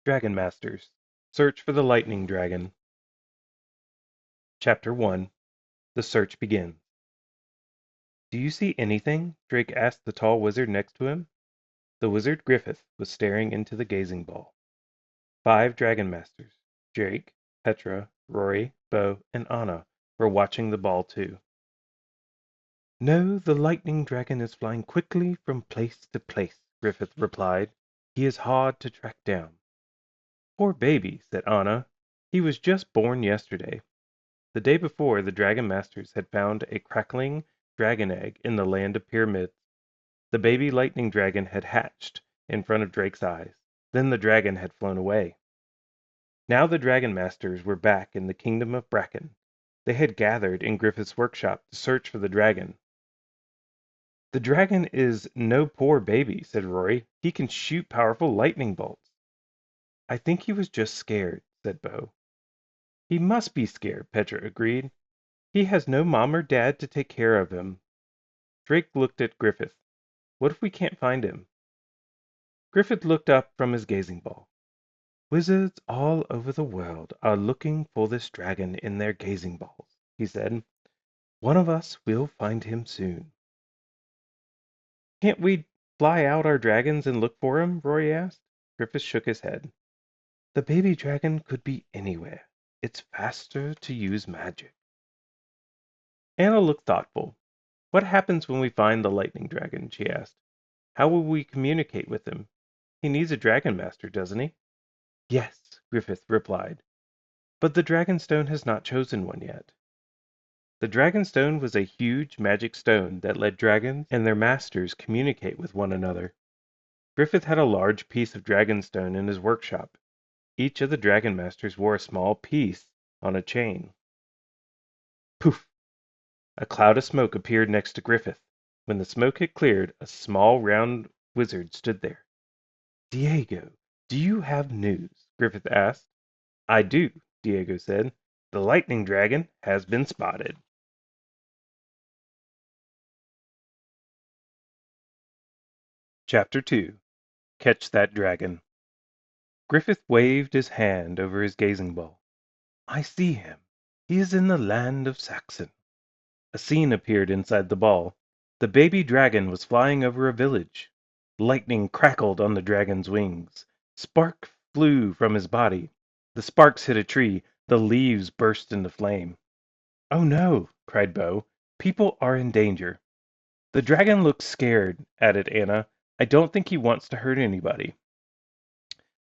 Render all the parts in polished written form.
Dragon Masters. Search for the Lightning Dragon. Chapter 1. The Search Begins. Do you see anything? Drake asked the tall wizard next to him. The wizard Griffith was staring into the gazing ball. 5 Dragon Masters, Drake, Petra, Rory, Bo, and Anna, were watching the ball too. No, the lightning dragon is flying quickly from place to place, Griffith replied. He is hard to track down. Poor baby, said Anna. He was just born yesterday. The day before, the Dragon Masters had found a crackling dragon egg in the land of pyramids. The baby lightning dragon had hatched in front of Drake's eyes. Then the dragon had flown away. Now the Dragon Masters were back in the kingdom of Bracken. They had gathered in Griffith's workshop to search for the dragon. The dragon is no poor baby, said Rory. He can shoot powerful lightning bolts. I think he was just scared, said Bo. He must be scared, Petra agreed. He has no mom or dad to take care of him. Drake looked at Griffith. What if we can't find him? Griffith looked up from his gazing ball. Wizards all over the world are looking for this dragon in their gazing balls, he said. One of us will find him soon. Can't we fly out our dragons and look for him? Rory asked. Griffith shook his head. The baby dragon could be anywhere. It's faster to use magic. Anna looked thoughtful. What happens when we find the lightning dragon? She asked. How will we communicate with him? He needs a dragon master, doesn't he? Yes, Griffith replied. But the dragonstone has not chosen one yet. The dragonstone was a huge magic stone that let dragons and their masters communicate with one another. Griffith had a large piece of dragonstone in his workshop. Each of the dragon masters wore a small piece on a chain. Poof! A cloud of smoke appeared next to Griffith. When the smoke had cleared, a small round wizard stood there. Diego, do you have news? Griffith asked. I do, Diego said. The lightning dragon has been spotted. Chapter 2. Catch That Dragon. Griffith waved his hand over his gazing ball. I see him. He is in the land of Saxon. A scene appeared inside the ball. The baby dragon was flying over a village. Lightning crackled on the dragon's wings. Spark flew from his body. The sparks hit a tree. The leaves burst into flame. Oh no, cried Bo. People are in danger. The dragon looks scared, added Anna. I don't think he wants to hurt anybody.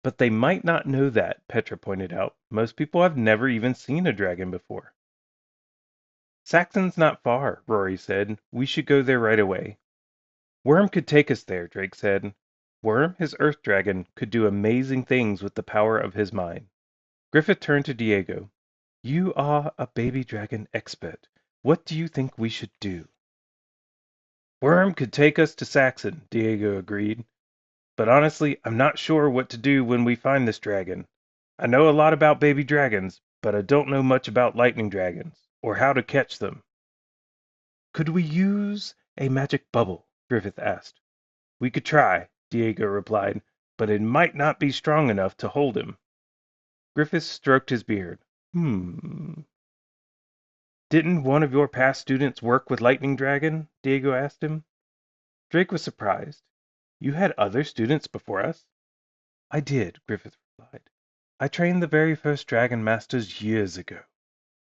But they might not know that, Petra pointed out. Most people have never even seen a dragon before. Saxon's not far, Rory said. We should go there right away. Worm could take us there, Drake said. Worm, his earth dragon, could do amazing things with the power of his mind. Griffith turned to Diego. You are a baby dragon expert. What do you think we should do? Worm could take us to Saxon, Diego agreed. But honestly, I'm not sure what to do when we find this dragon. I know a lot about baby dragons, but I don't know much about lightning dragons, or how to catch them. Could we use a magic bubble? Griffith asked. We could try, Diego replied, but it might not be strong enough to hold him. Griffith stroked his beard. Didn't one of your past students work with Lightning Dragon? Diego asked him. Drake was surprised. You had other students before us? I did, Griffith replied. I trained the very first Dragon Masters years ago.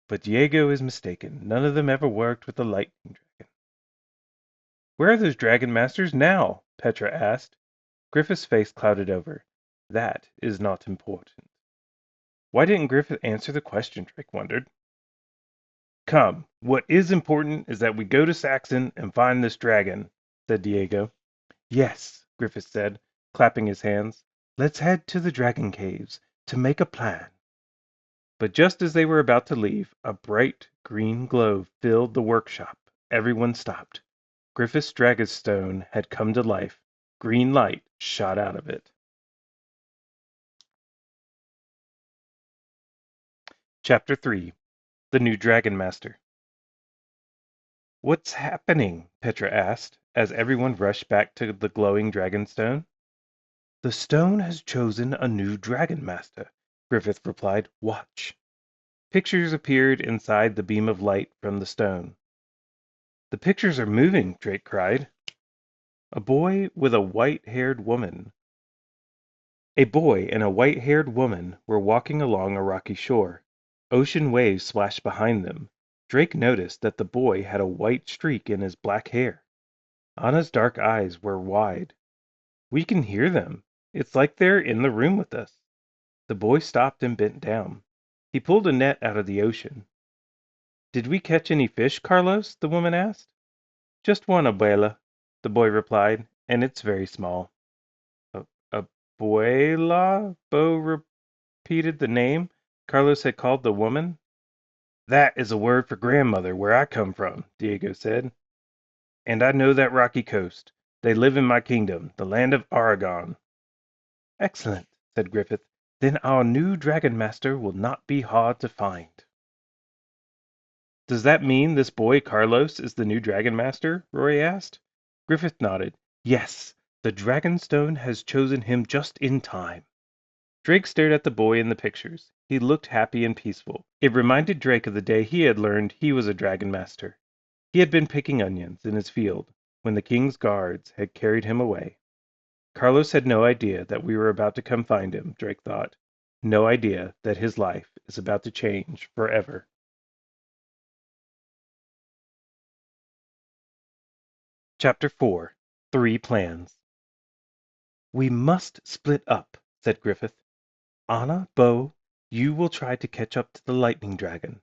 But Diego is mistaken. None of them ever worked with the Lightning Dragon. Where are those Dragon Masters now? Petra asked. Griffith's face clouded over. That is not important. Why didn't Griffith answer the question, Drake wondered. Come, what is important is that we go to Saxon and find this dragon, said Diego. Yes, Griffith said, clapping his hands. Let's head to the dragon caves to make a plan. But just as they were about to leave, a bright green glow filled the workshop. Everyone stopped. Griffith's dragonstone had come to life. Green light shot out of it. Chapter 3. The New Dragon Master. What's happening? Petra asked, as everyone rushed back to the glowing dragonstone. The stone has chosen a new dragon master, Griffith replied. Watch. Pictures appeared inside the beam of light from the stone. The pictures are moving, Drake cried. A boy with a white-haired woman. A boy and a white-haired woman were walking along a rocky shore. Ocean waves splashed behind them. Drake noticed that the boy had a white streak in his black hair. Anna's dark eyes were wide. We can hear them. It's like they're in the room with us. The boy stopped and bent down. He pulled a net out of the ocean. Did we catch any fish, Carlos? The woman asked. Just one, abuela, the boy replied, and it's very small. Abuela? Bo repeated the name Carlos had called the woman. That is a word for grandmother where I come from, Diego said. And I know that rocky coast. They live in my kingdom, the land of Aragon. Excellent, said Griffith. Then our new dragon master will not be hard to find. Does that mean this boy Carlos is the new dragon master? Roy asked. Griffith nodded. Yes, the dragon stone has chosen him just in time. Drake stared at the boy in the pictures. He looked happy and peaceful. It reminded Drake of the day he had learned he was a dragon master. He had been picking onions in his field when the king's guards had carried him away. Carlos had no idea that we were about to come find him, Drake thought. No idea that his life is about to change forever. Chapter 4. 3 Plans. We must split up, said Griffith. Anna, Bo, you will try to catch up to the lightning dragon.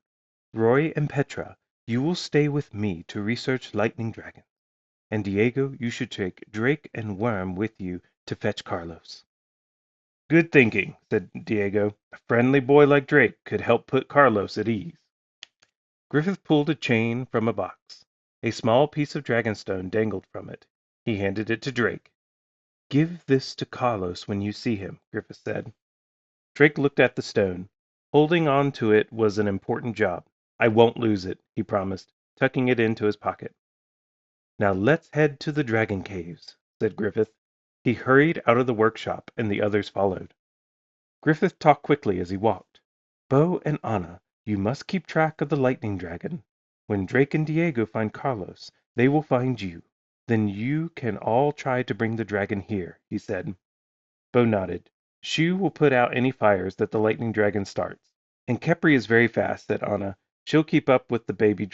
Roy and Petra, you will stay with me to research lightning dragons. And Diego, you should take Drake and Worm with you to fetch Carlos. Good thinking, said Diego. A friendly boy like Drake could help put Carlos at ease. Griffith pulled a chain from a box. A small piece of dragonstone dangled from it. He handed it to Drake. Give this to Carlos when you see him, Griffith said. Drake looked at the stone. Holding on to it was an important job. I won't lose it, he promised, tucking it into his pocket. Now let's head to the dragon caves, said Griffith. He hurried out of the workshop, and the others followed. Griffith talked quickly as he walked. Bo and Anna, you must keep track of the lightning dragon. When Drake and Diego find Carlos, they will find you. Then you can all try to bring the dragon here, he said. Bo nodded. Shu will put out any fires that the lightning dragon starts. And Kepri is very fast, said Anna. She'll keep up with the baby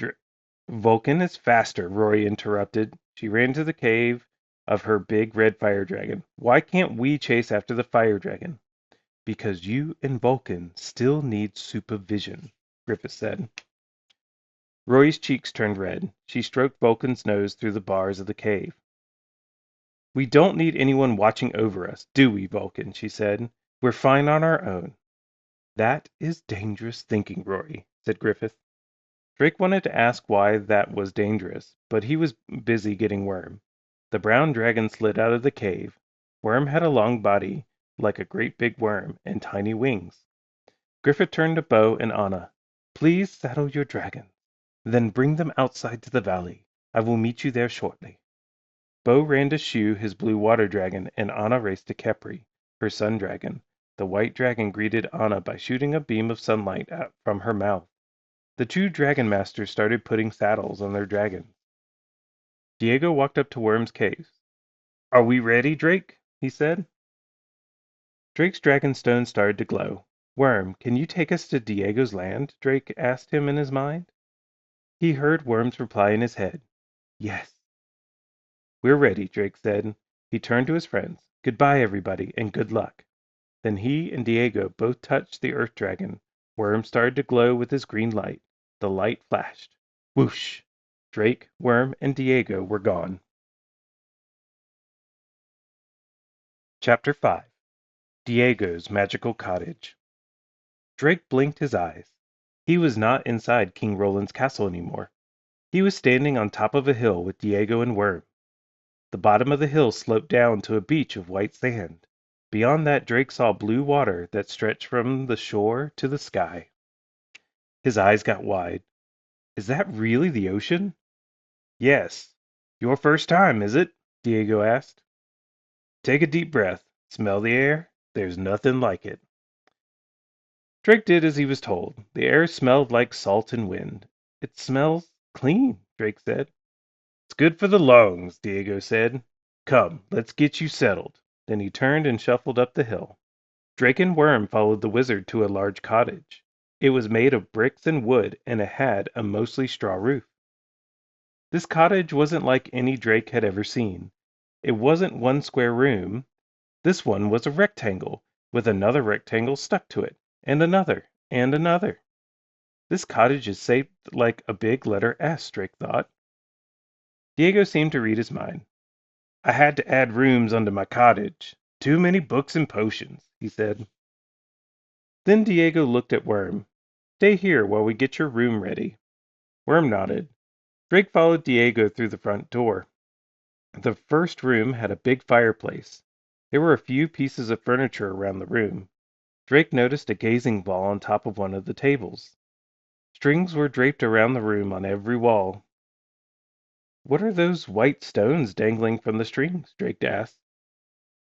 Vulcan is faster, Rory interrupted. She ran to the cave of her big red fire dragon. Why can't we chase after the fire dragon? Because you and Vulcan still need supervision, Griffith said. Rory's cheeks turned red. She stroked Vulcan's nose through the bars of the cave. We don't need anyone watching over us, do we, Vulcan? She said. We're fine on our own. That is dangerous thinking, Rory, said Griffith. Drake wanted to ask why that was dangerous, but he was busy getting Worm. The brown dragon slid out of the cave. Worm had a long body, like a great big worm, and tiny wings. Griffith turned to Bo and Anna. Please saddle your dragons. Then bring them outside to the valley. I will meet you there shortly. Bo ran to Shu, his blue water dragon, and Anna raced to Kepri, her sun dragon. The white dragon greeted Anna by shooting a beam of sunlight out from her mouth. The two dragon masters started putting saddles on their dragons. Diego walked up to Worm's cave. Are we ready, Drake? He said. Drake's dragonstone started to glow. Worm, can you take us to Diego's land? Drake asked him in his mind. He heard Worm's reply in his head. Yes. We're ready, Drake said. He turned to his friends. Goodbye, everybody, and good luck. Then he and Diego both touched the earth dragon. Worm started to glow with his green light. The light flashed. Whoosh! Drake, Worm, and Diego were gone. Chapter 5. Diego's Magical Cottage. Drake blinked his eyes. He was not inside King Roland's castle anymore. He was standing on top of a hill with Diego and Worm. The bottom of the hill sloped down to a beach of white sand. Beyond that Drake saw blue water that stretched from the shore to the sky. His eyes got wide. Is that really the ocean? Yes. Your first time, is it? Diego asked. Take a deep breath. Smell the air? There's nothing like it." Drake did as he was told. The air smelled like salt and wind. "It smells clean," Drake said. "It's good for the lungs," Diego said. "Come, let's get you settled." Then he turned and shuffled up the hill. Drake and Worm followed the wizard to a large cottage. It was made of bricks and wood, and it had a mostly straw roof. This cottage wasn't like any Drake had ever seen. It wasn't one square room. This one was a rectangle, with another rectangle stuck to it, and another, and another. "This cottage is shaped like a big letter S," Drake thought. Diego seemed to read his mind. "I had to add rooms onto my cottage. Too many books and potions," he said. Then Diego looked at Worm. "Stay here while we get your room ready." Worm nodded. Drake followed Diego through the front door. The first room had a big fireplace. There were a few pieces of furniture around the room. Drake noticed a gazing ball on top of one of the tables. Strings were draped around the room on every wall. "What are those white stones dangling from the strings?" Drake asked.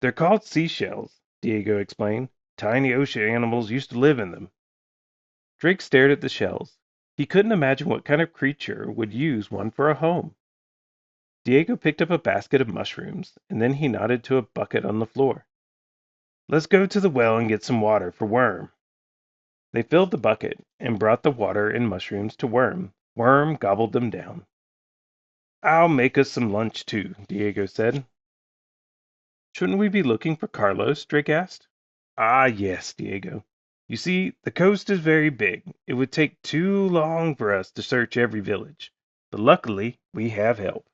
"They're called seashells," Diego explained. "Tiny ocean animals used to live in them." Drake stared at the shells. He couldn't imagine what kind of creature would use one for a home. Diego picked up a basket of mushrooms, and then he nodded to a bucket on the floor. "Let's go to the well and get some water for Worm." They filled the bucket and brought the water and mushrooms to Worm. Worm gobbled them down. "I'll make us some lunch too," Diego said. "Shouldn't we be looking for Carlos?" Drake asked. "Ah, yes, Diego. You see, the coast is very big. It would take too long for us to search every village. But luckily, we have help."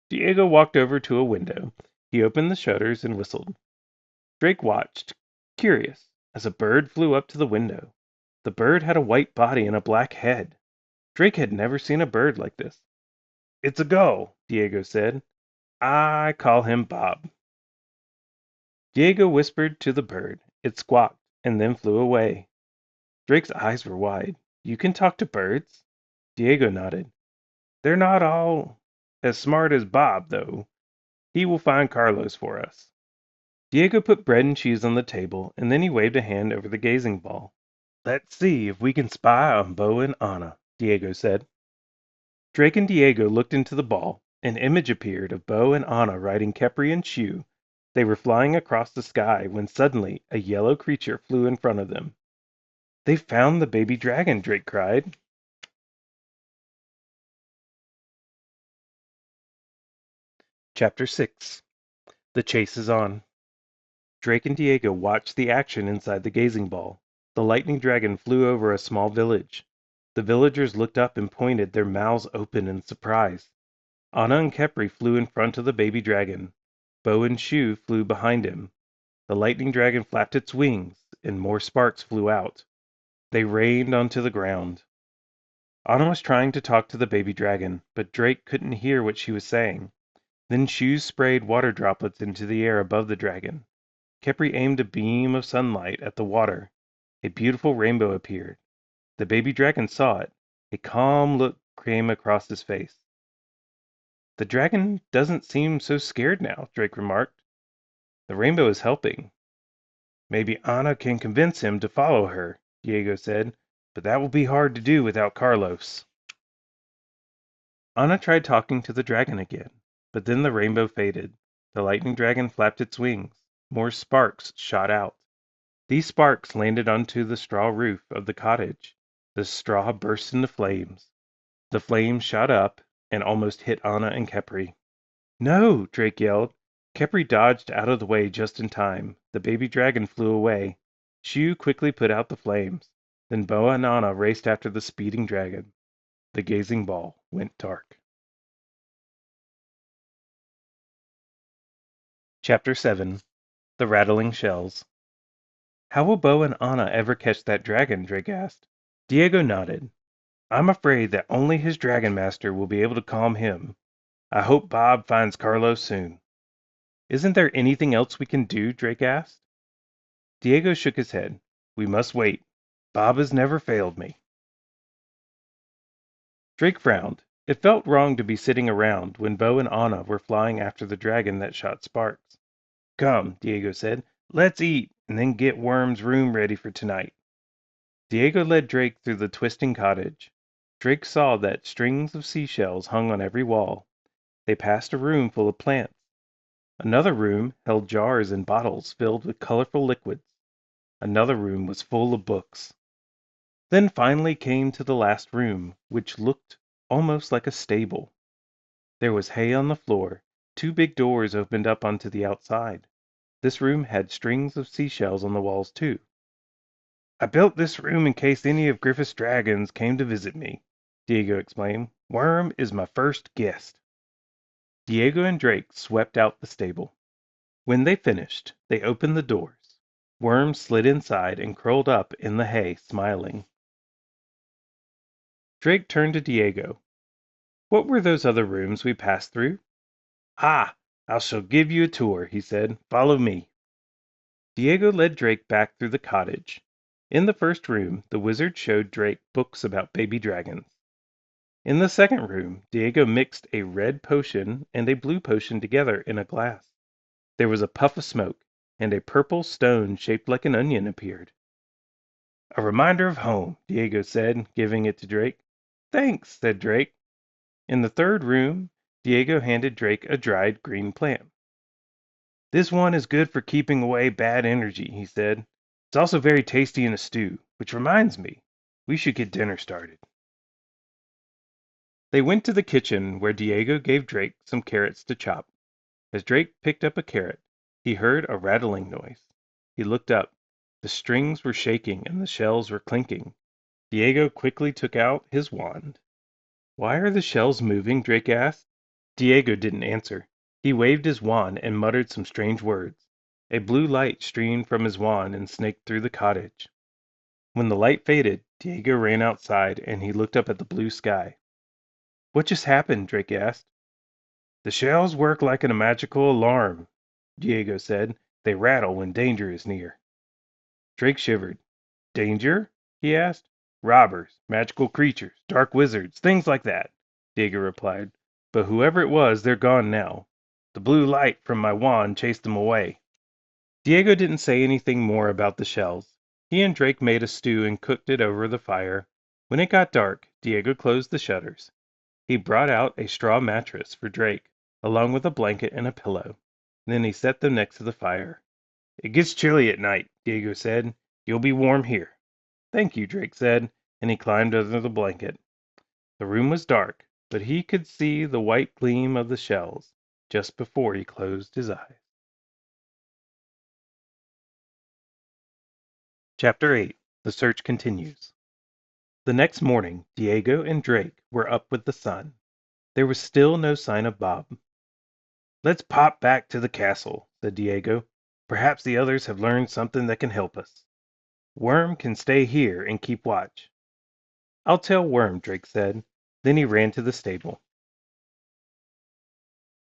Diego walked over to a window. He opened the shutters and whistled. Drake watched, curious, as a bird flew up to the window. The bird had a white body and a black head. Drake had never seen a bird like this. "It's a gull," Diego said. "I call him Bob." Diego whispered to the bird. It squawked and then flew away. Drake's eyes were wide. "You can talk to birds?" Diego nodded. "They're not all as smart as Bob, though. He will find Carlos for us." Diego put bread and cheese on the table, and then he waved a hand over the gazing ball. "Let's see if we can spy on Bo and Anna," Diego said. Drake and Diego looked into the ball. An image appeared of Bo and Anna riding Kepri and Shu. They were flying across the sky when suddenly a yellow creature flew in front of them. "They've found the baby dragon!" Drake cried. Chapter 6. The Chase is On. Drake and Diego watched the action inside the gazing ball. The lightning dragon flew over a small village. The villagers looked up and pointed, their mouths open in surprise. Anna and Kepri flew in front of the baby dragon. Bo and Shu flew behind him. The lightning dragon flapped its wings, and more sparks flew out. They rained onto the ground. Anna was trying to talk to the baby dragon, but Drake couldn't hear what she was saying. Then Shu sprayed water droplets into the air above the dragon. Kepri aimed a beam of sunlight at the water. A beautiful rainbow appeared. The baby dragon saw it. A calm look came across his face. "The dragon doesn't seem so scared now," Drake remarked. "The rainbow is helping." "Maybe Anna can convince him to follow her," Diego said, "but that will be hard to do without Carlos." Anna tried talking to the dragon again, but then the rainbow faded. The lightning dragon flapped its wings. More sparks shot out. These sparks landed onto the straw roof of the cottage. The straw burst into flames. The flames shot up and almost hit Anna and Kepri. "No!" Drake yelled. Kepri dodged out of the way just in time. The baby dragon flew away. Shu quickly put out the flames. Then Boa and Anna raced after the speeding dragon. The gazing ball went dark. Chapter 7. The Rattling Shells. "How will Bo and Anna ever catch that dragon?" Drake asked. Diego nodded. "I'm afraid that only his dragon master will be able to calm him. I hope Bob finds Carlos soon." "Isn't there anything else we can do?" Drake asked. Diego shook his head. "We must wait. Bob has never failed me." Drake frowned. It felt wrong to be sitting around when Bo and Anna were flying after the dragon that shot sparks. Come, Diego said. Let's eat, and then get Worm's room ready for tonight. Diego led Drake through the twisting cottage. Drake saw that strings of seashells hung on every wall. They passed a room full of plants. Another room held jars and bottles filled with colorful liquids. Another room was full of books. Then finally came to the last room, which looked almost like a stable. There was hay on the floor. Two big doors opened up onto the outside. This room had strings of seashells on the walls, too. I built this room in case any of Griffith's dragons came to visit me, Diego explained. Worm is my first guest. Diego and Drake swept out the stable. When they finished, they opened the doors. Worm slid inside and curled up in the hay, smiling. Drake turned to Diego. What were those other rooms we passed through? Ah, I shall give you a tour, he said. Follow me. Diego led Drake back through the cottage. In the first room, the wizard showed Drake books about baby dragons. In the second room, Diego mixed a red potion and a blue potion together in a glass. There was a puff of smoke, and a purple stone shaped like an onion appeared. A reminder of home, Diego said, giving it to Drake. Thanks, said Drake. In the third room, Diego handed Drake a dried green plant. This one is good for keeping away bad energy, he said. It's also very tasty in a stew, which reminds me, we should get dinner started. They went to the kitchen where Diego gave Drake some carrots to chop. As Drake picked up a carrot, he heard a rattling noise. He looked up. The strings were shaking and the shells were clinking. Diego quickly took out his wand. Why are the shells moving? Drake asked. Diego didn't answer. He waved his wand and muttered some strange words. A blue light streamed from his wand and snaked through the cottage. When the light faded, Diego ran outside and he looked up at the blue sky. What just happened? Drake asked. The shells work like a magical alarm, Diego said. They rattle when danger is near. Drake shivered. Danger? He asked. Robbers, magical creatures, dark wizards, things like that, Diego replied. But whoever it was, they're gone now. The blue light from my wand chased them away. Diego didn't say anything more about the shells. He and Drake made a stew and cooked it over the fire. When it got dark, Diego closed the shutters. He brought out a straw mattress for Drake, along with a blanket and a pillow. Then he set them next to the fire. It gets chilly at night, Diego said. You'll be warm here. Thank you, Drake said, and he climbed under the blanket. The room was dark, but he could see the white gleam of the shells just before he closed his eyes. Chapter 8. The Search Continues. The next morning, Diego and Drake were up with the sun. There was still no sign of Bob. Let's pop back to the castle, said Diego. Perhaps the others have learned something that can help us. Worm can stay here and keep watch. I'll tell Worm, Drake said. Then he ran to the stable.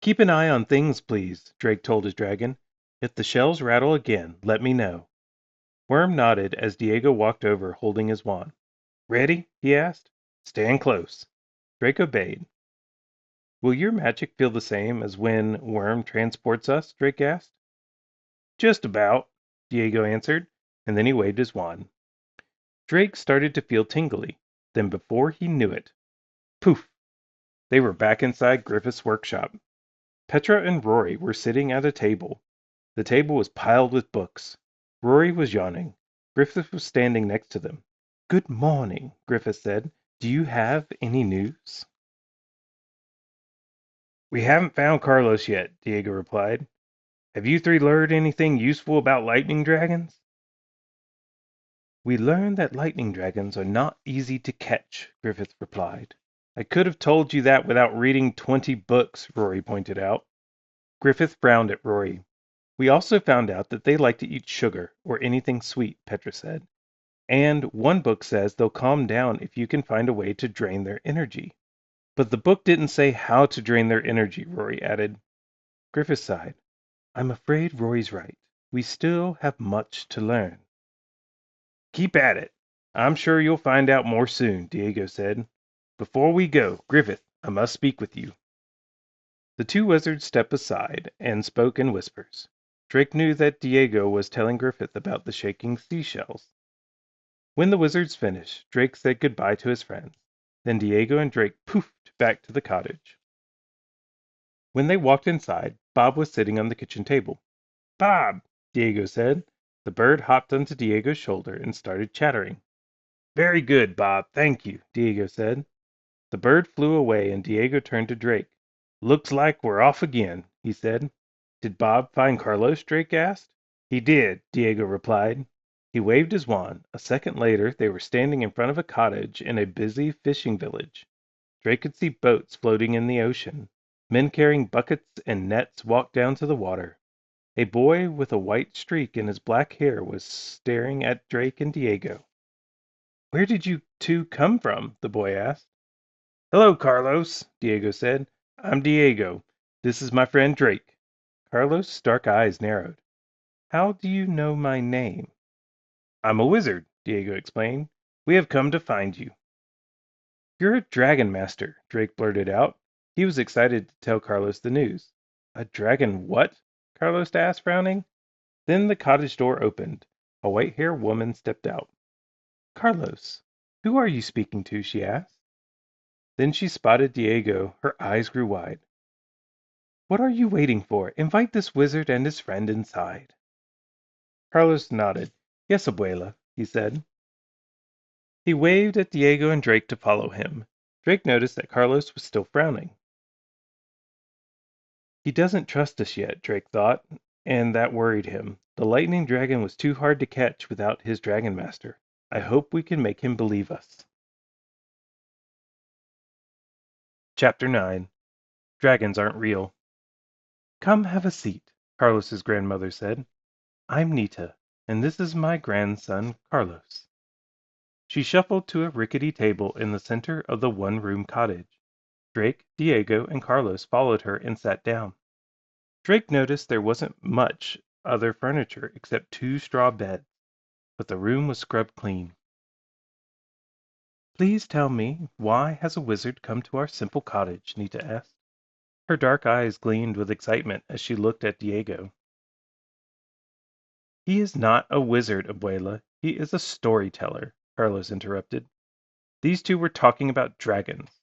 Keep an eye on things, please, Drake told his dragon. If the shells rattle again, let me know. Worm nodded as Diego walked over holding his wand. Ready? He asked. Stand close. Drake obeyed. Will your magic feel the same as when Worm transports us? Drake asked. Just about, Diego answered, and then he waved his wand. Drake started to feel tingly. Then before he knew it, poof! They were back inside Griffith's workshop. Petra and Rory were sitting at a table. The table was piled with books. Rory was yawning. Griffith was standing next to them. Good morning, Griffith said. Do you have any news? We haven't found Carlos yet, Diego replied. Have you three learned anything useful about lightning dragons? We learned that lightning dragons are not easy to catch, Griffith replied. I could have told you that without reading 20 books, Rory pointed out. Griffith frowned at Rory. We also found out that they like to eat sugar or anything sweet, Petra said. And one book says they'll calm down if you can find a way to drain their energy. But the book didn't say how to drain their energy, Rory added. Griffith sighed. I'm afraid Rory's right. We still have much to learn. Keep at it. I'm sure you'll find out more soon, Diego said. Before we go, Griffith, I must speak with you. The two wizards stepped aside and spoke in whispers. Drake knew that Diego was telling Griffith about the shaking seashells. When the wizards finished, Drake said goodbye to his friends. Then Diego and Drake poofed back to the cottage. When they walked inside, Bob was sitting on the kitchen table. "Bob," Diego said. The bird hopped onto Diego's shoulder and started chattering. "Very good, Bob, thank you," Diego said. The bird flew away and Diego turned to Drake. "Looks like we're off again," he said. "Did Bob find Carlos?" Drake asked. "He did," Diego replied. He waved his wand. A second later they were standing in front of a cottage in a busy fishing village. Drake could see boats floating in the ocean. Men carrying buckets and nets walked down to the water. A boy with a white streak in his black hair was staring at Drake and Diego. "Where did you two come from?" the boy asked. "Hello, Carlos," Diego said. "I'm Diego. This is my friend Drake." Carlos' dark eyes narrowed. "How do you know my name?" "I'm a wizard," Diego explained. "We have come to find you." "You're a dragon master," Drake blurted out. He was excited to tell Carlos the news. "A dragon what?" Carlos asked, frowning. Then the cottage door opened. A white-haired woman stepped out. "Carlos, who are you speaking to?" she asked. Then she spotted Diego. Her eyes grew wide. "What are you waiting for? Invite this wizard and his friend inside." Carlos nodded. "Yes, abuela," he said. He waved at Diego and Drake to follow him. Drake noticed that Carlos was still frowning. He doesn't trust us yet, Drake thought, and that worried him. The lightning dragon was too hard to catch without his dragon master. I hope we can make him believe us. Chapter 9. Dragons Aren't Real. "Come have a seat," Carlos's grandmother said. "I'm Nita, and this is my grandson, Carlos." She shuffled to a rickety table in the center of the one-room cottage. Drake, Diego, and Carlos followed her and sat down. Drake noticed there wasn't much other furniture except 2 straw beds, but the room was scrubbed clean. "Please tell me, why has a wizard come to our simple cottage?" Nita asked. Her dark eyes gleamed with excitement as she looked at Diego. "He is not a wizard, abuela. He is a storyteller," Carlos interrupted. These two were talking about dragons.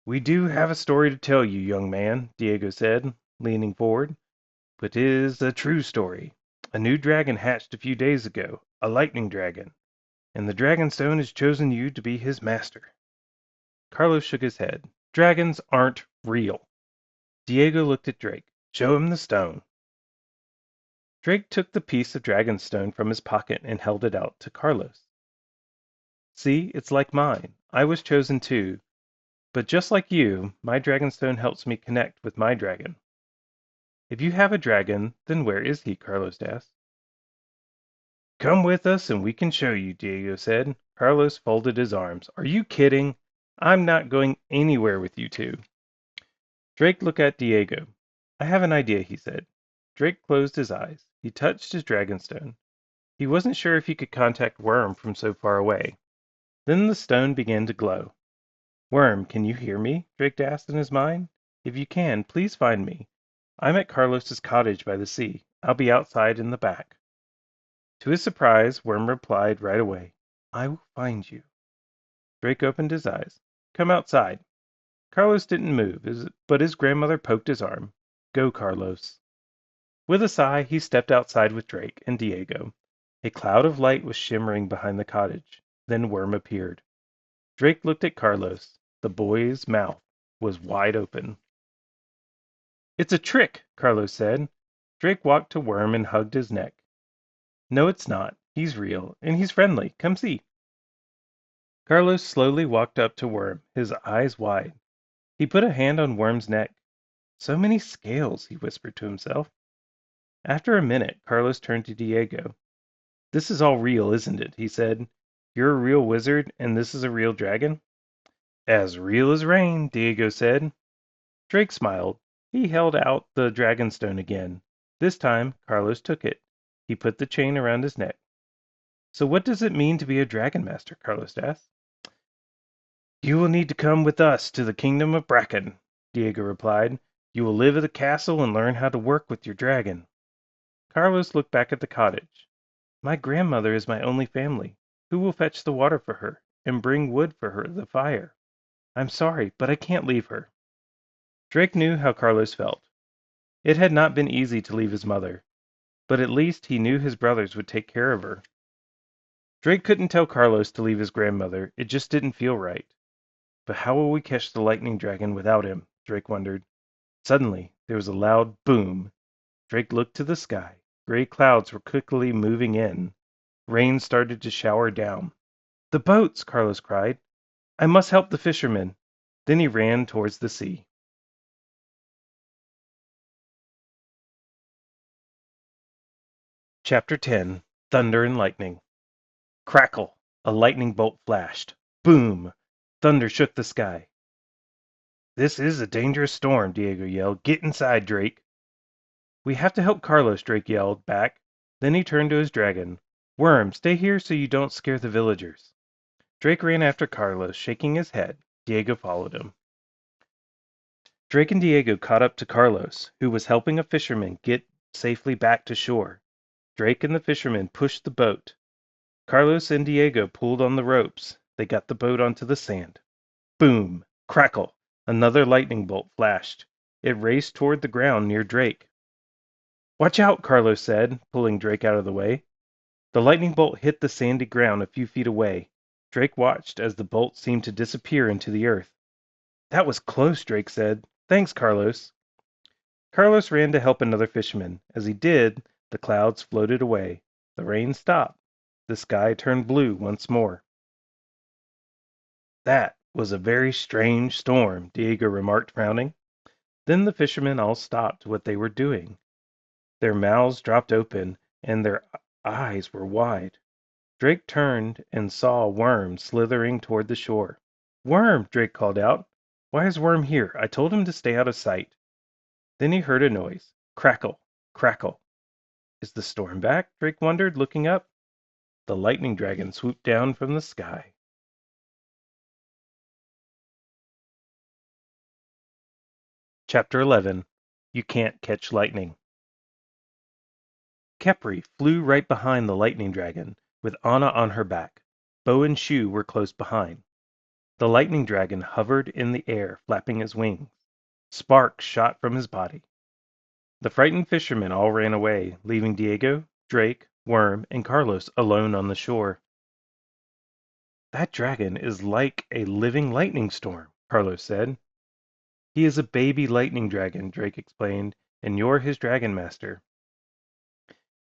"We do have a story to tell you, young man," Diego said, leaning forward. "But it is a true story. A new dragon hatched a few days ago, a lightning dragon, and the Dragonstone has chosen you to be his master." Carlos shook his head. "Dragons aren't real." Diego looked at Drake. "Show him the stone." Drake took the piece of dragonstone from his pocket and held it out to Carlos. "See, it's like mine. I was chosen too. But just like you, my dragonstone helps me connect with my dragon." "If you have a dragon, then where is he?" Carlos asked. "Come with us and we can show you," Diego said. Carlos folded his arms. "Are you kidding? I'm not going anywhere with you two." Drake looked at Diego. "I have an idea," he said. Drake closed his eyes. He touched his dragonstone. He wasn't sure if he could contact Worm from so far away. Then the stone began to glow. "Worm, can you hear me?" Drake asked in his mind. "If you can, please find me. I'm at Carlos's cottage by the sea. I'll be outside in the back." To his surprise, Worm replied right away, "I will find you." Drake opened his eyes. "Come outside." Carlos didn't move, but his grandmother poked his arm. "Go, Carlos." With a sigh, he stepped outside with Drake and Diego. A cloud of light was shimmering behind the cottage. Then Worm appeared. Drake looked at Carlos. The boy's mouth was wide open. "It's a trick," Carlos said. Drake walked to Worm and hugged his neck. "No, it's not. He's real, and he's friendly. Come see." Carlos slowly walked up to Worm, his eyes wide. He put a hand on Worm's neck. "So many scales," he whispered to himself. After a minute, Carlos turned to Diego. "This is all real, isn't it?" he said. "You're a real wizard, and this is a real dragon?" "As real as rain," Diego said. Drake smiled. He held out the dragonstone again. This time, Carlos took it. He put the chain around his neck. "So what does it mean to be a dragon master?" Carlos asked. "You will need to come with us to the kingdom of Bracken," Diego replied. You will live at the castle and learn how to work with your dragon." Carlos looked back at the cottage. "My grandmother is my only family. Who will fetch the water for her, and bring wood for the fire? I'm sorry, but I can't leave her." Drake knew how Carlos felt. It had not been easy to leave his mother, but at least he knew his brothers would take care of her. Drake couldn't tell Carlos to leave his grandmother, it just didn't feel right. But how will we catch the lightning dragon without him? Drake wondered. Suddenly, there was a loud boom. Drake looked to the sky. Gray clouds were quickly moving in. Rain started to shower down. "The boats!" Carlos cried. "I must help the fishermen." Then he ran towards the sea. Chapter 10. Thunder and Lightning. Crackle! A lightning bolt flashed. Boom! Thunder shook the sky. "This is a dangerous storm," Diego yelled. "Get inside, Drake." "We have to help Carlos," Drake yelled back. Then he turned to his dragon. "Worm, stay here so you don't scare the villagers." Drake ran after Carlos, shaking his head. Diego followed him. Drake and Diego caught up to Carlos, who was helping a fisherman get safely back to shore. Drake and the fisherman pushed the boat. Carlos and Diego pulled on the ropes. They got the boat onto the sand. Boom! Crackle! Another lightning bolt flashed. It raced toward the ground near Drake. "Watch out!" Carlos said, pulling Drake out of the way. The lightning bolt hit the sandy ground a few feet away. Drake watched as the bolt seemed to disappear into the earth. "That was close," Drake said. "Thanks, Carlos." Carlos ran to help another fisherman. As he did, the clouds floated away. The rain stopped. The sky turned blue once more. "That was a very strange storm," Diego remarked, frowning. Then the fishermen all stopped what they were doing. Their mouths dropped open, and their eyes were wide. Drake turned and saw Worm slithering toward the shore. "Worm!" Drake called out. "Why is Worm here? I told him to stay out of sight." Then he heard a noise. Crackle! Crackle! "Is the storm back?" Drake wondered, looking up. The lightning dragon swooped down from the sky. Chapter 11. You Can't Catch Lightning. Kepri flew right behind the lightning dragon, with Anna on her back. Bow and Shoe were close behind. The lightning dragon hovered in the air, flapping his wings. Sparks shot from his body. The frightened fishermen all ran away, leaving Diego, Drake, Worm, and Carlos alone on the shore. "That dragon is like a living lightning storm," Carlos said. "He is a baby lightning dragon," Drake explained, "and you're his dragon master."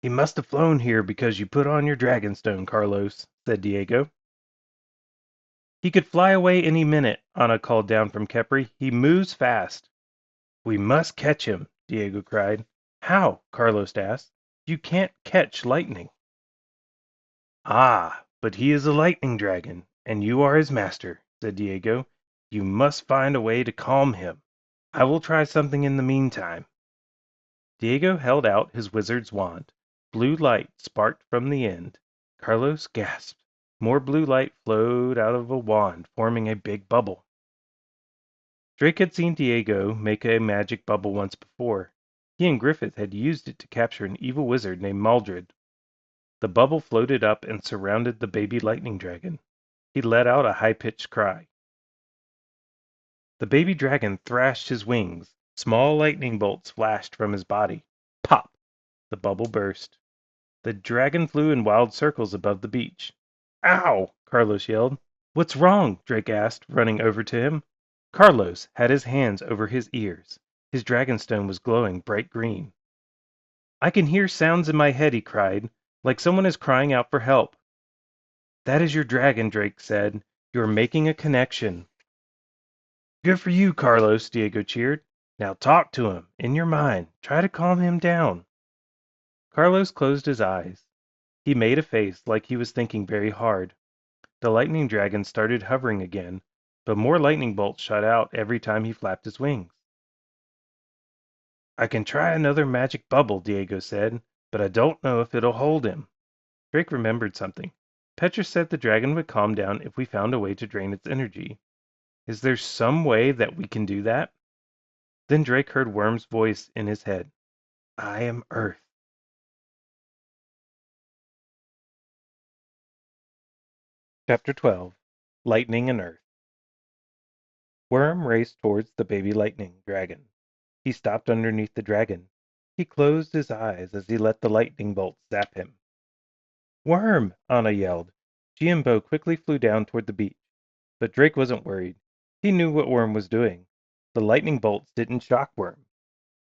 "He must have flown here because you put on your dragon stone, Carlos," said Diego. "He could fly away any minute," Anna called down from Kepri. "He moves fast." "We must catch him," Diego cried. "How?" Carlos asked. "You can't catch lightning." "Ah, but he is a lightning dragon, and you are his master," said Diego. "You must find a way to calm him. I will try something in the meantime." Diego held out his wizard's wand. Blue light sparked from the end. Carlos gasped. More blue light flowed out of a wand, forming a big bubble. Drake had seen Diego make a magic bubble once before. He and Griffith had used it to capture an evil wizard named Maldred. The bubble floated up and surrounded the baby lightning dragon. He let out a high-pitched cry. The baby dragon thrashed his wings. Small lightning bolts flashed from his body. Pop! The bubble burst. The dragon flew in wild circles above the beach. "Ow!" Carlos yelled. "What's wrong?" Drake asked, running over to him. Carlos had his hands over his ears. His dragonstone was glowing bright green. "I can hear sounds in my head," he cried, "like someone is crying out for help." "That is your dragon," Drake said. "You are making a connection." "Good for you, Carlos," Diego cheered. "Now talk to him, in your mind. Try to calm him down." Carlos closed his eyes. He made a face like he was thinking very hard. The lightning dragon started hovering again, but more lightning bolts shot out every time he flapped his wings. "I can try another magic bubble," Diego said, "but I don't know if it'll hold him." Drake remembered something. Petra said the dragon would calm down if we found a way to drain its energy. Is there some way that we can do that? Then Drake heard Worm's voice in his head. I am Earth. Chapter 12. Lightning and Earth. Worm raced towards the baby lightning dragon. He stopped underneath the dragon. He closed his eyes as he let the lightning bolts zap him. Worm! Anna yelled. She and Bo quickly flew down toward the beach. But Drake wasn't worried. He knew what Worm was doing. The lightning bolts didn't shock Worm.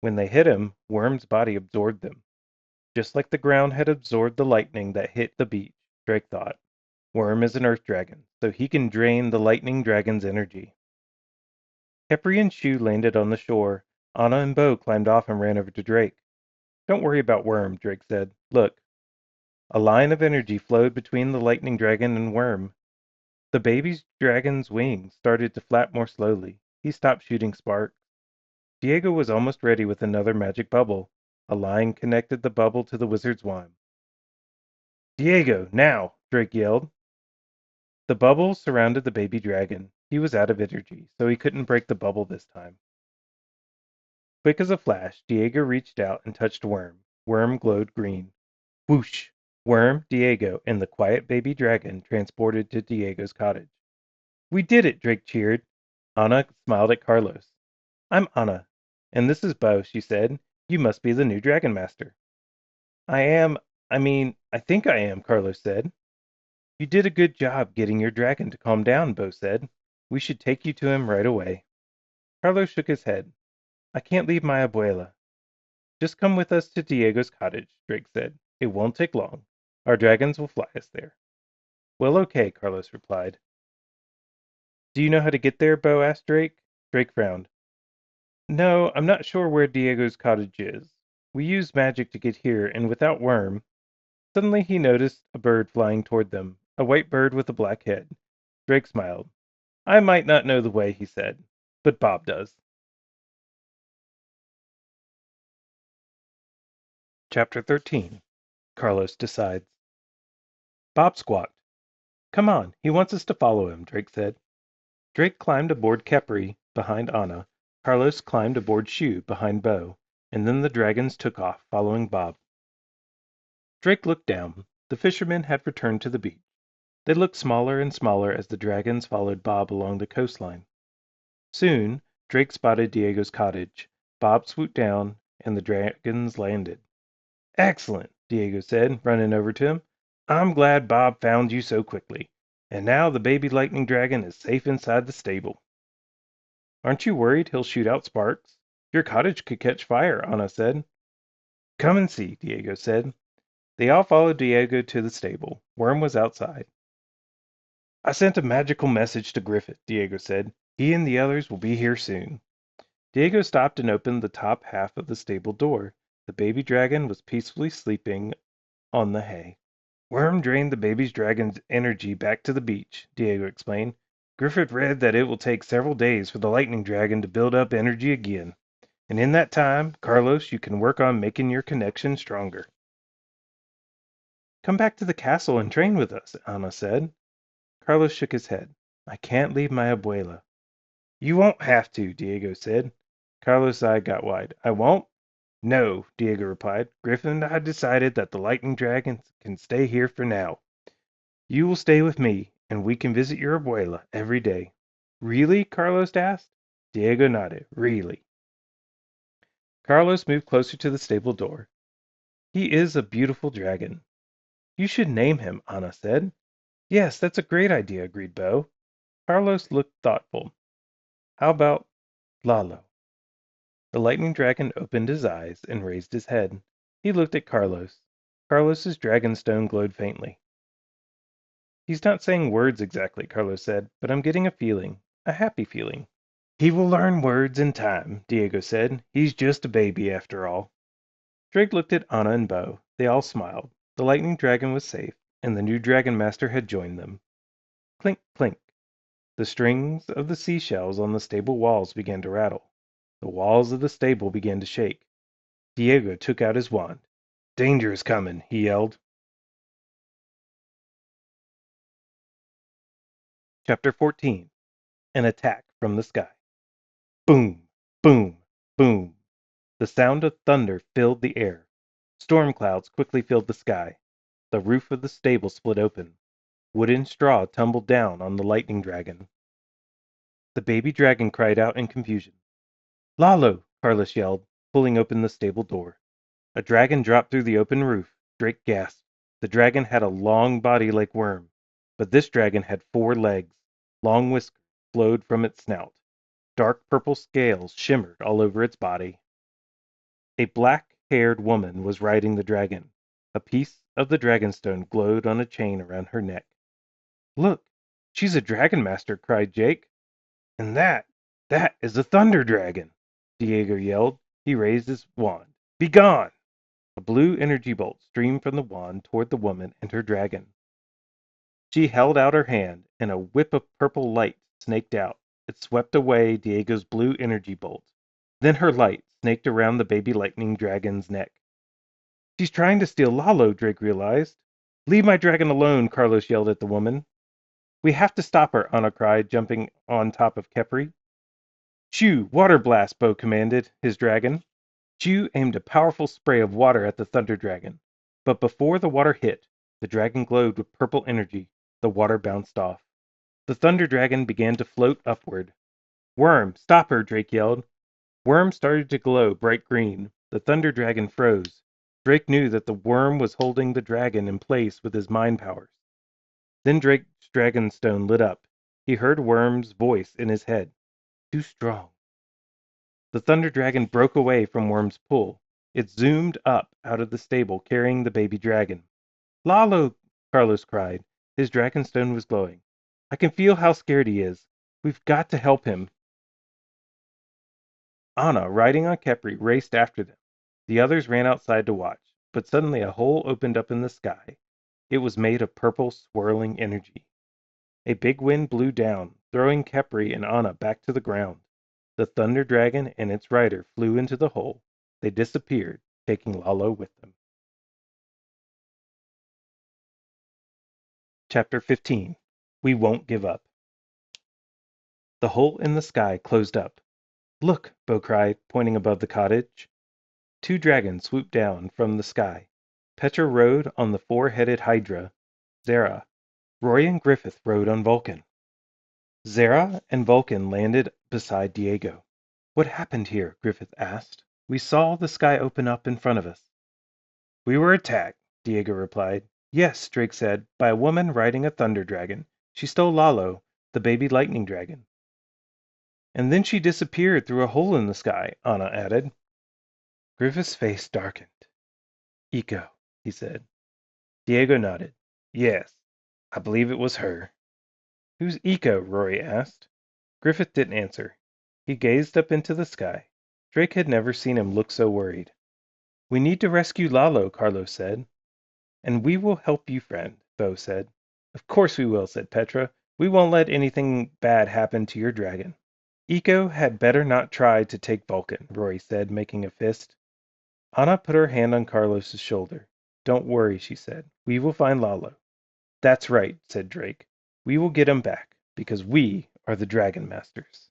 When they hit him, Worm's body absorbed them. Just like the ground had absorbed the lightning that hit the beach, Drake thought. Worm is an earth dragon, so he can drain the lightning dragon's energy. Kepri and Shu landed on the shore. Anna and Bo climbed off and ran over to Drake. Don't worry about Worm, Drake said. Look. A line of energy flowed between the lightning dragon and Worm. The baby dragon's wings started to flap more slowly. He stopped shooting sparks. Diego was almost ready with another magic bubble. A line connected the bubble to the wizard's wand. Diego, now! Drake yelled. The bubble surrounded the baby dragon. He was out of energy, so he couldn't break the bubble this time. Quick as a flash, Diego reached out and touched Worm. Worm glowed green. Whoosh! Worm, Diego, and the quiet baby dragon transported to Diego's cottage. We did it! Drake cheered. Anna smiled at Carlos. I'm Anna, and this is Bo, she said. You must be the new Dragon Master. I think I am, Carlos said. You did a good job getting your dragon to calm down, Bo said. We should take you to him right away. Carlos shook his head. I can't leave my abuela. Just come with us to Diego's cottage, Drake said. It won't take long. Our dragons will fly us there. Well, okay, Carlos replied. Do you know how to get there? Bo asked Drake. Drake frowned. No, I'm not sure where Diego's cottage is. We used magic to get here, and without Worm. Suddenly he noticed a bird flying toward them, a white bird with a black head. Drake smiled. I might not know the way, he said, but Bob does. Chapter 13. Carlos decides. Bob squawked. Come on, he wants us to follow him, Drake said. Drake climbed aboard Kepri, behind Anna. Carlos climbed aboard Shu, behind Bo, and then the dragons took off, following Bob. Drake looked down. The fishermen had returned to the beach. They looked smaller and smaller as the dragons followed Bob along the coastline. Soon, Drake spotted Diego's cottage. Bob swooped down, and the dragons landed. Excellent, Diego said, running over to him. I'm glad Bob found you so quickly. And now the baby lightning dragon is safe inside the stable. Aren't you worried he'll shoot out sparks? Your cottage could catch fire, Anna said. Come and see, Diego said. They all followed Diego to the stable. Worm was outside. I sent a magical message to Griffith, Diego said. He and the others will be here soon. Diego stopped and opened the top half of the stable door. The baby dragon was peacefully sleeping on the hay. Worm drained the baby dragon's energy back to the beach, Diego explained. Griffith read that it will take several days for the lightning dragon to build up energy again. And in that time, Carlos, you can work on making your connection stronger. Come back to the castle and train with us, Anna said. Carlos shook his head. I can't leave my abuela. You won't have to, Diego said. Carlos' eye got wide. I won't? No, Diego replied. Griffin and I decided that the lightning dragon can stay here for now. You will stay with me, and we can visit your abuela every day. Really? Carlos asked. Diego nodded. Really. Carlos moved closer to the stable door. He is a beautiful dragon. You should name him, Anna said. Yes, that's a great idea, agreed Bo. Carlos looked thoughtful. How about Lalo? The lightning dragon opened his eyes and raised his head. He looked at Carlos. Carlos's dragonstone glowed faintly. He's not saying words exactly, Carlos said, but I'm getting a feeling, a happy feeling. He will learn words in time, Diego said. He's just a baby after all. Drake looked at Anna and Bo. They all smiled. The lightning dragon was safe, and the new dragon master had joined them. Clink, clink. The strings of the seashells on the stable walls began to rattle. The walls of the stable began to shake. Diego took out his wand. Danger is coming, he yelled. Chapter 14. An Attack from the Sky. Boom! Boom! Boom! The sound of thunder filled the air. Storm clouds quickly filled the sky. The roof of the stable split open. Wood and straw tumbled down on the lightning dragon. The baby dragon cried out in confusion. "Lalo!" Carlos yelled, pulling open the stable door. A dragon dropped through the open roof. Drake gasped. The dragon had a long body like Worm, but this dragon had 4 legs. Long whiskers flowed from its snout. Dark purple scales shimmered all over its body. A black-haired woman was riding the dragon. A piece of the dragonstone glowed on a chain around her neck. "Look, she's a dragon master!" cried Jake. "And that is a thunder dragon!" Diego yelled. He raised his wand. "Begone!" A blue energy bolt streamed from the wand toward the woman and her dragon. She held out her hand, and a whip of purple light snaked out. It swept away Diego's blue energy bolt. Then her light snaked around the baby lightning dragon's neck. "She's trying to steal Lalo," Drake realized. "Leave my dragon alone," Carlos yelled at the woman. "We have to stop her," Anna cried, jumping on top of Kepri. "Chew, water blast," Bo commanded his dragon. Chew aimed a powerful spray of water at the thunder dragon, but before the water hit, the dragon glowed with purple energy. The water bounced off. The thunder dragon began to float upward. "Worm, stop her!" Drake yelled. Worm started to glow bright green. The thunder dragon froze. Drake knew that the worm was holding the dragon in place with his mind powers. Then Drake's dragonstone lit up. He heard Worm's voice in his head. "Too strong." The thunder dragon broke away from Worm's pull. It zoomed up out of the stable, carrying the baby dragon. "Lalo!" Carlos cried. His dragonstone was glowing. "I can feel how scared he is. We've got to help him." Anna, riding on Kepri, raced after them. The others ran outside to watch, but suddenly a hole opened up in the sky. It was made of purple, swirling energy. A big wind blew down, throwing Kepri and Anna back to the ground. The thunder dragon and its rider flew into the hole. They disappeared, taking Lalo with them. Chapter 15. We Won't Give Up. The hole in the sky closed up. "Look!" Bo cried, pointing above the cottage. 2 dragons swooped down from the sky. Petra rode on the 4-headed Hydra, Zara. Roy and Griffith rode on Vulcan. Zara and Vulcan landed beside Diego. "What happened here?" Griffith asked. "We saw the sky open up in front of us." "We were attacked," Diego replied. "Yes," Drake said, "by a woman riding a thunder dragon. She stole Lalo, the baby lightning dragon." "And then she disappeared through a hole in the sky," Anna added. Griffith's face darkened. "Eco," he said. Diego nodded. "Yes, I believe it was her." "Who's Eco?" Rory asked. Griffith didn't answer. He gazed up into the sky. Drake had never seen him look so worried. "We need to rescue Lalo," Carlos said. "And we will help you, friend," Bo said. "Of course we will," said Petra. "We won't let anything bad happen to your dragon." "Eco had better not try to take Vulcan," Rory said, making a fist. Anna put her hand on Carlos's shoulder. "Don't worry," she said. "We will find Lalo." "That's right," said Drake. "We will get him back, because we are the Dragon Masters."